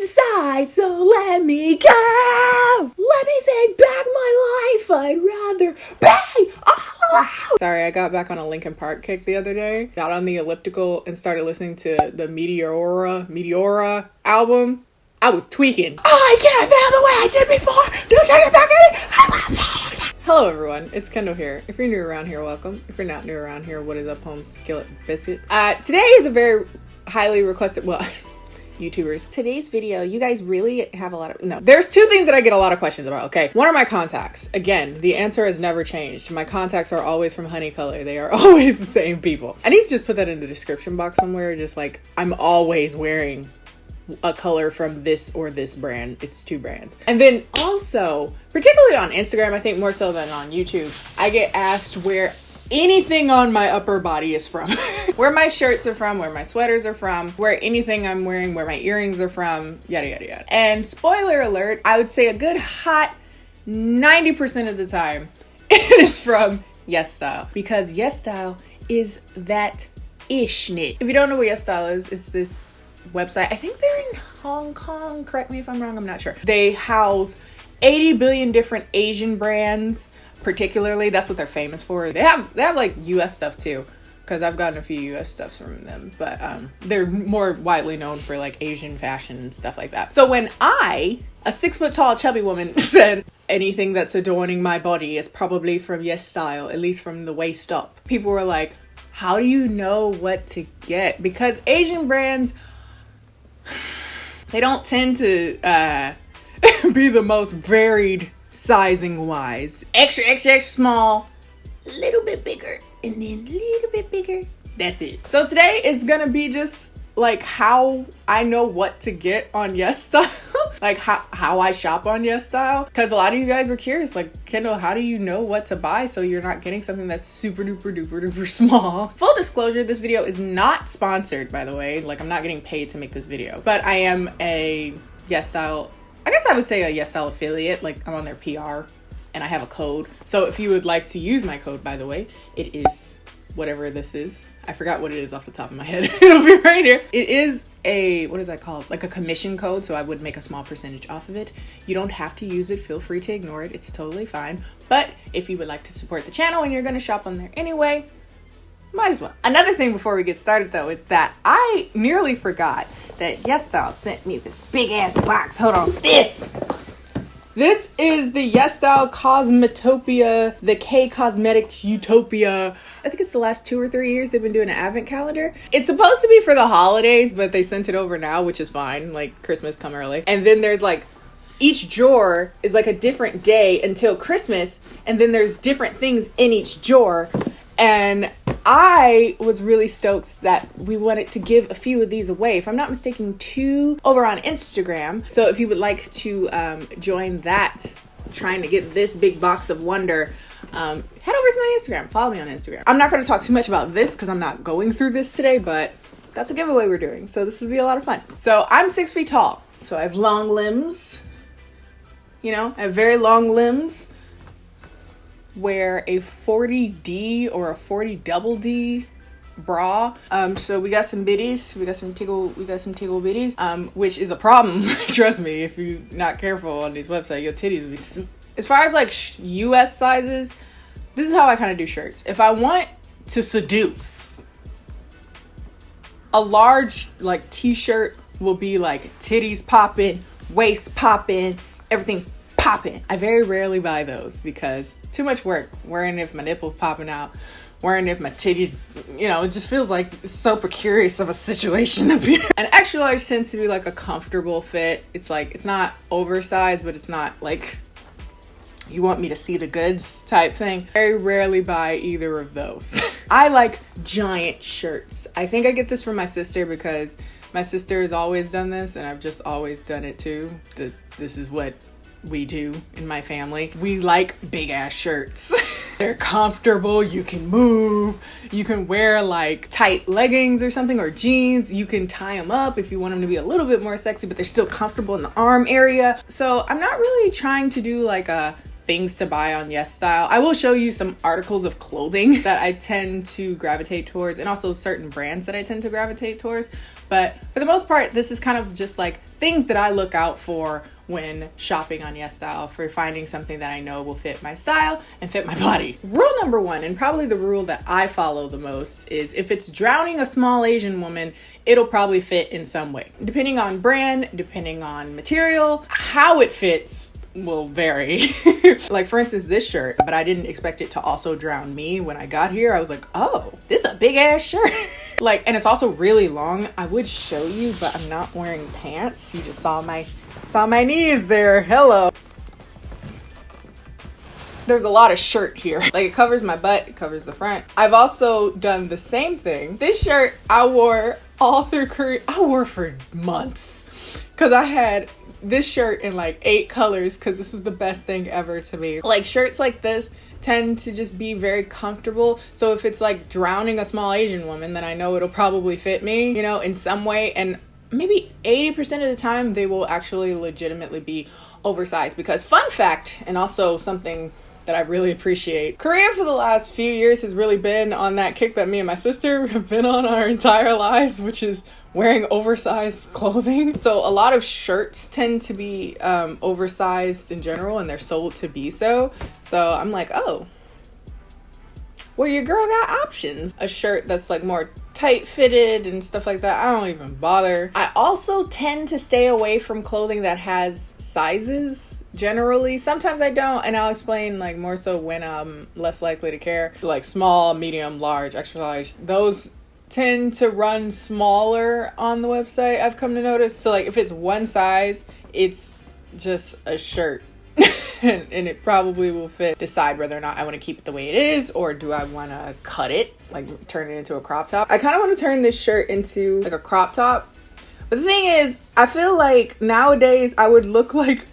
inside, so let me go. Let me take back my life. I'd rather be alone. Sorry, I got back on a Linkin Park kick the other day. Got on the elliptical and started listening to the Meteora album. I was tweaking. Oh, I can't feel the way I did before. Don't take it back at me. Hello everyone, it's Kendall here. If you're new around here, welcome. If you're not new around here, what is up, home skillet biscuit? Today is a very highly requested, YouTubers. Today's video, you guys really have a lot of, no. There's two things that I get a lot of questions about, okay? One are my contacts. Again, the answer has never changed. My contacts are always from Honey Color. They are always the same people. I need to just put that in the description box somewhere, just like, I'm always wearing a color from this or this brand. It's two brands. And then also, particularly on Instagram, I think more so than on YouTube, I get asked where anything on my upper body is from. Where my shirts are from, where my sweaters are from, where anything I'm wearing, where my earrings are from, yada yada yada. And spoiler alert, I would say a good hot 90% of the time it is from YesStyle, because YesStyle is that ishness. If you don't know what YesStyle is, it's this website. I think they're in Hong Kong. Correct me if I'm wrong, I'm not sure. They house 80 billion different Asian brands. Particularly, that's what they're famous for. They have like US stuff too, because I've gotten a few US stuffs from them, but they're more widely known for like Asian fashion and stuff like that. So when I, a 6 foot tall chubby woman, said anything that's adorning my body is probably from YesStyle, at least from the waist up, people were like, how do you know what to get? Because Asian brands, they don't tend to be the most varied sizing wise. Extra, extra, extra small, a little bit bigger, and then a little bit bigger. That's it. So today is gonna be just like how I know what to get on YesStyle. Like how I shop on YesStyle. Because a lot of you guys were curious, like, Kendall, how do you know what to buy so you're not getting something that's super duper duper duper small? Full disclosure, this video is not sponsored, by the way. Like, I'm not getting paid to make this video. But I am a YesStyle, I guess I would say a YesStyle affiliate. Like, I'm on their PR and I have a code. So if you would like to use my code, by the way, it is whatever this is. I forgot what it is off the top of my head. It'll be right here. It is a, what is that called? Like a commission code. So I would make a small percentage off of it. You don't have to use it. Feel free to ignore it. It's totally fine. But if you would like to support the channel and you're going to shop on there anyway, might as well. Another thing before we get started though is that I nearly forgot that YesStyle sent me this big ass box. Hold on. This is the YesStyle Cosmetopia, the K Cosmetics Utopia. I think it's the last 2 or 3 years they've been doing an advent calendar. It's supposed to be for the holidays, but they sent it over now, which is fine. Like, Christmas come early. And then there's like, each drawer is like a different day until Christmas. And then there's different things in each drawer. And I was really stoked that we wanted to give a few of these away. If I'm not mistaken, 2 over on Instagram. So if you would like to join that, trying to get this big box of wonder, head over to my Instagram. Follow me on Instagram. I'm not going to talk too much about this because I'm not going through this today, but that's a giveaway we're doing. So this will be a lot of fun. So I'm 6 feet tall. So I have long limbs. You know, I have very long limbs. Wear a 40D or a 40 double D bra. So we got some biddies. We got some tickle biddies. Which is a problem. Trust me, if you're not careful on these websites, your titties will be. As far as like US sizes, this is how I kind of do shirts. If I want to seduce, a large like t-shirt will be like titties popping, waist popping, everything popping. I very rarely buy those because too much work. Wearing if my nipple's popping out, wearing if my titties, you know, it just feels like it's so precarious of a situation up here. An extra large tends to be like a comfortable fit. It's like, it's not oversized, but it's not like you want me to see the goods type thing. Very rarely buy either of those. I like giant shirts. I think I get this from my sister because my sister has always done this and I've just always done it too. This is what we do in my family. We like big ass shirts. They're comfortable, you can move, you can wear like tight leggings or something or jeans. You can tie them up if you want them to be a little bit more sexy, but they're still comfortable in the arm area. So I'm not really trying to do like a things to buy on YesStyle. I will show you some articles of clothing that I tend to gravitate towards, and also certain brands that I tend to gravitate towards. But for the most part, this is kind of just like things that I look out for when shopping on YesStyle, for finding something that I know will fit my style and fit my body. Rule number one, and probably the rule that I follow the most, is if it's drowning a small Asian woman, it'll probably fit in some way. Depending on brand, depending on material, how it fits will vary. Like for instance, this shirt, but I didn't expect it to also drown me. When I got here, I was like, oh, this is a big ass shirt. Like, and it's also really long. I would show you, but I'm not wearing pants. You just saw my knees there. Hello. There's a lot of shirt here. Like, it covers my butt, it covers the front. I've also done the same thing. This shirt I wore all through Korea. I wore for months because I had this shirt in like 8 colors because this was the best thing ever to me. Like, shirts like this tend to just be very comfortable. So if it's like drowning a small Asian woman, then I know it'll probably fit me, you know, in some way. And maybe 80% of the time they will actually legitimately be oversized. Because fun fact, and also something that I really appreciate, Korea for the last few years has really been on that kick that me and my sister have been on our entire lives, which is wearing oversized clothing. So a lot of shirts tend to be oversized in general, and they're sold to be so. So I'm like, oh, well, your girl got options. A shirt that's like more tight fitted and stuff like that, I don't even bother. I also tend to stay away from clothing that has sizes generally. Sometimes I don't, and I'll explain like more so when I'm less likely to care. Like small, medium, large, extra large, those tend to run smaller on the website, I've come to notice. So like if it's one size, it's just a shirt and it probably will fit. Decide whether or not I want to keep it the way it is, or do I want to cut it, like turn it into a crop top. I kind of want to turn this shirt into like a crop top, but the thing is, I feel like nowadays I would look like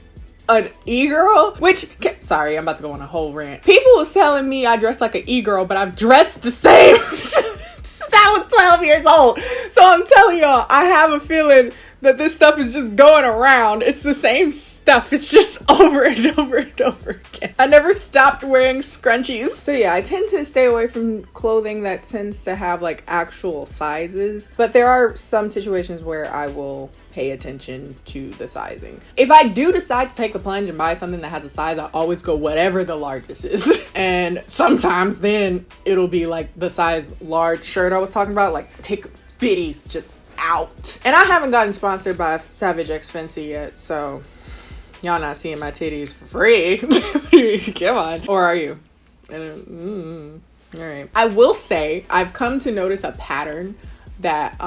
an e-girl, which, sorry, I'm about to go on a whole rant. People was telling me I dress like an e-girl, but I've dressed the same since I was 12 years old. So I'm telling y'all, I have a feeling that this stuff is just going around. It's the same stuff. It's just over and over and over again. I never stopped wearing scrunchies. So yeah, I tend to stay away from clothing that tends to have like actual sizes. But there are some situations where I will pay attention to the sizing. If I do decide to take the plunge and buy something that has a size, I always go whatever the largest is. And sometimes then it'll be like the size large shirt I was talking about, like take bitties just out. And I haven't gotten sponsored by Savage X Fenty yet, so y'all not seeing my titties for free. Come on. Or are you? All right. I will say I've come to notice a pattern that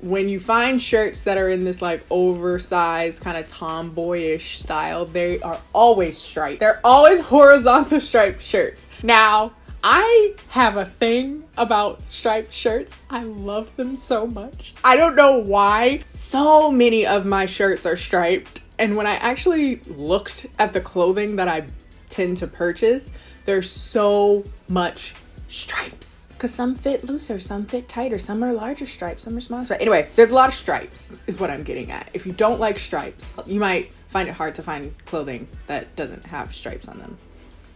when you find shirts that are in this like oversized kind of tomboyish style, they are always striped. They're always horizontal striped shirts. Now, I have a thing about striped shirts. I love them so much. I don't know why. So many of my shirts are striped. And when I actually looked at the clothing that I tend to purchase, there's so much stripes. Because some fit looser, some fit tighter, some are larger stripes, some are smaller stripes. Anyway, there's a lot of stripes is what I'm getting at. If you don't like stripes, you might find it hard to find clothing that doesn't have stripes on them.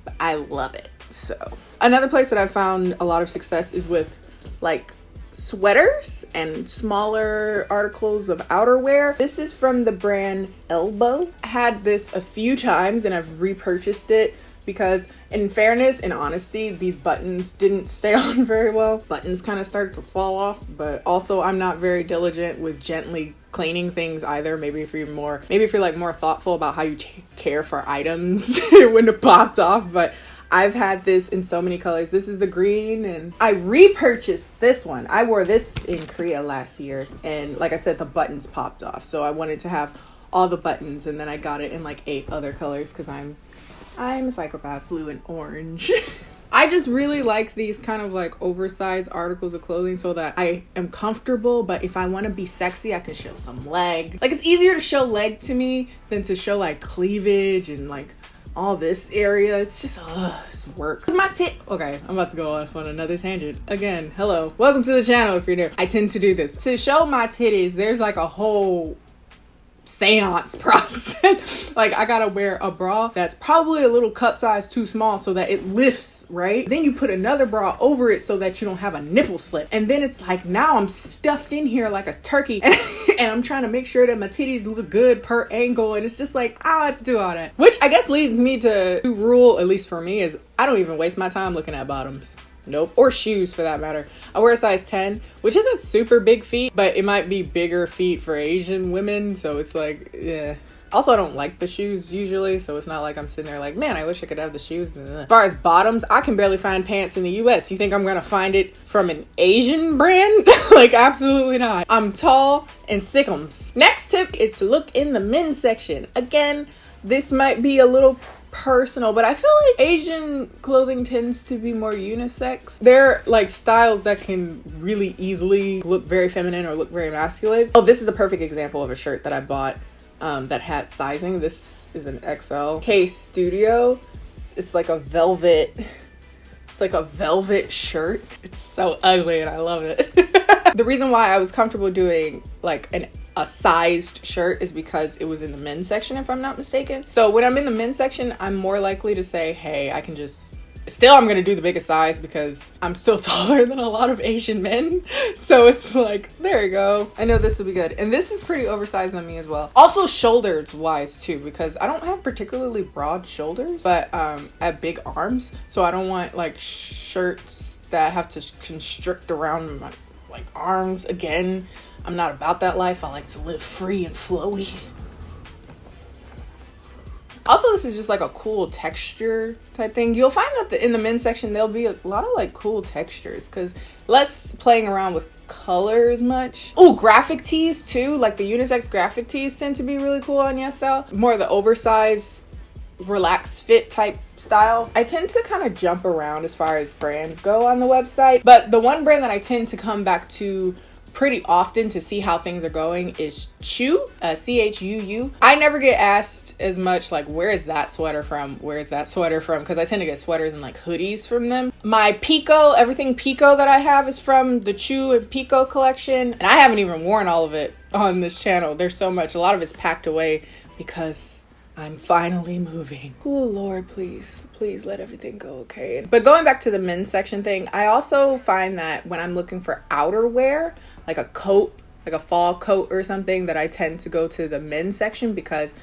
But I love it. So another place that I've found a lot of success is with like sweaters and smaller articles of outerwear. This is from the brand Elbow. I had this a few times and I've repurchased it because, in fairness and honesty, these buttons didn't stay on very well. Buttons kind of started to fall off, but also I'm not very diligent with gently cleaning things either. Maybe if you're like more thoughtful about how you care for items when it popped off. But I've had this in so many colors. This is the green, and I repurchased this one. I wore this in Korea last year, and like I said, the buttons popped off. So I wanted to have all the buttons, and then I got it in like 8 other colors because I'm a psychopath. Blue and orange. I just really like these kind of like oversized articles of clothing so that I am comfortable, but if I want to be sexy, I can show some leg. Like, it's easier to show leg to me than to show like cleavage and like all this area. It's just it's work. Cause my okay, I'm about to go off on another tangent again. Hello, welcome to the channel. If you're new, I tend to do this to show my titties. There's like a whole seance process. Like, I gotta wear a bra that's probably a little cup size too small so that it lifts, right? Then you put another bra over it so that you don't have a nipple slip. And then it's like, now I'm stuffed in here like a turkey and I'm trying to make sure that my titties look good per angle. And it's just like, I don't have to do all that. Which I guess leads me to rule, at least for me, is I don't even waste my time looking at bottoms. Nope. Or shoes for that matter. I wear a size 10, which isn't super big feet, but it might be bigger feet for Asian women. So it's like, yeah. Also, I don't like the shoes usually, so it's not like I'm sitting there like, man, I wish I could have the shoes. As far as bottoms, I can barely find pants in the US. You think I'm gonna find it from an Asian brand? Like, absolutely not. I'm tall and sickums. Next tip is to look in the men's section. Again, this might be a little personal, but I feel like Asian clothing tends to be more unisex. They're like styles that can really easily look very feminine or look very masculine. Oh, this is a perfect example of a shirt that I bought that had sizing. This is an XL. K Studio. It's like a velvet. It's like a velvet shirt. It's so ugly and I love it. The reason why I was comfortable doing like a sized shirt is because it was in the men's section, if I'm not mistaken. So when I'm in the men's section, I'm more likely to say, hey, I can just, still I'm gonna do the biggest size because I'm still taller than a lot of Asian men. So it's like, there you go. I know this will be good. And this is pretty oversized on me as well. Also shoulders wise too, because I don't have particularly broad shoulders, but I have big arms. So I don't want like shirts that have to constrict around my like arms. Again, I'm not about that life. I like to live free and flowy. Also, this is just like a cool texture type thing. You'll find that in the men's section, there'll be a lot of like cool textures because less playing around with color as much. Oh, graphic tees too. Like the unisex graphic tees tend to be really cool on YesStyle. More of the oversized, relaxed fit type style. I tend to kind of jump around as far as brands go on the website, but the one brand that I tend to come back to pretty often to see how things are going is CHUBBY. I never get asked as much like, where is that sweater from? Where is that sweater from? Because I tend to get sweaters and like hoodies from them. My Pico, everything Pico that I have is from the Chew and Pico collection. And I haven't even worn all of it on this channel. There's so much. A lot of it's packed away because I'm finally moving. Oh Lord, please let everything go okay. But going back to the men's section thing, I also find that when I'm looking for outerwear, like a coat, like a fall coat or something, that I tend to go to the men's section because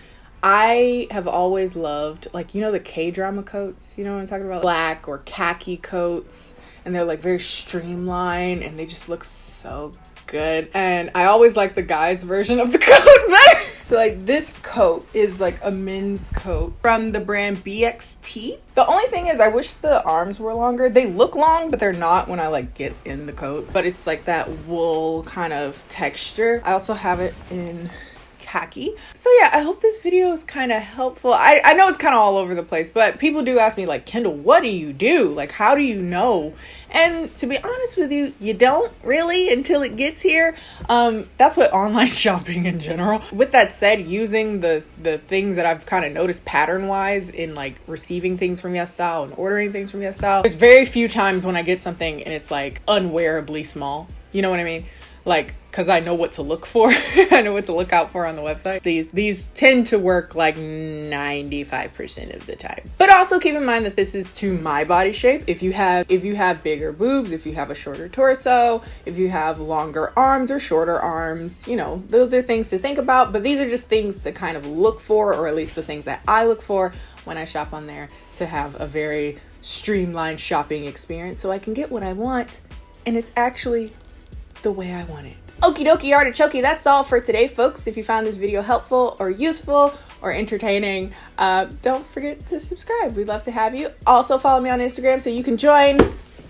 I have always loved, like, you know, the K-drama coats, you know what I'm talking about? Black or khaki coats, and they're like very streamlined and they just look so good. And I always like the guys version of the coat better. So like this coat is like a men's coat from the brand BXT. The only thing is I wish the arms were longer. They look long, but they're not when I like get in the coat. But it's like that wool kind of texture. I also have it in khaki. So yeah, I hope this video is kind of helpful. I know it's kind of all over the place, but people do ask me like, Kendall, what do you do? Like, how do you know? And to be honest with you, you don't really until it gets here. That's what online shopping in general. With that said, using the things that I've kind of noticed pattern wise in like receiving things from YesStyle and ordering things from YesStyle, there's very few times when I get something and it's like unwearably small. You know what I mean? Like, because I know what to look for. I know what to look out for on the website. These tend to work like 95% of the time. But also keep in mind that this is to my body shape. If you have bigger boobs, if you have a shorter torso, if you have longer arms or shorter arms, you know, those are things to think about. But these are just things to kind of look for, or at least the things that I look for when I shop on there, to have a very streamlined shopping experience so I can get what I want and it's actually the way I want it. Okie dokie artichoke, that's all for today, folks. If you found this video helpful or useful or entertaining, don't forget to subscribe. We'd love to have you. Also follow me on Instagram so you can join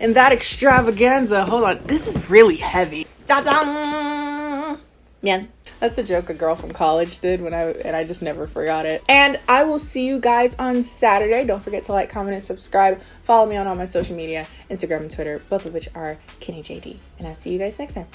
in that extravaganza. Hold on, this is really heavy. Ta-da! Man, that's a joke a girl from college did and I just never forgot it. And I will see you guys on Saturday. Don't forget to like, comment, and subscribe. Follow me on all my social media, Instagram and Twitter, both of which are KennieJD. And I'll see you guys next time.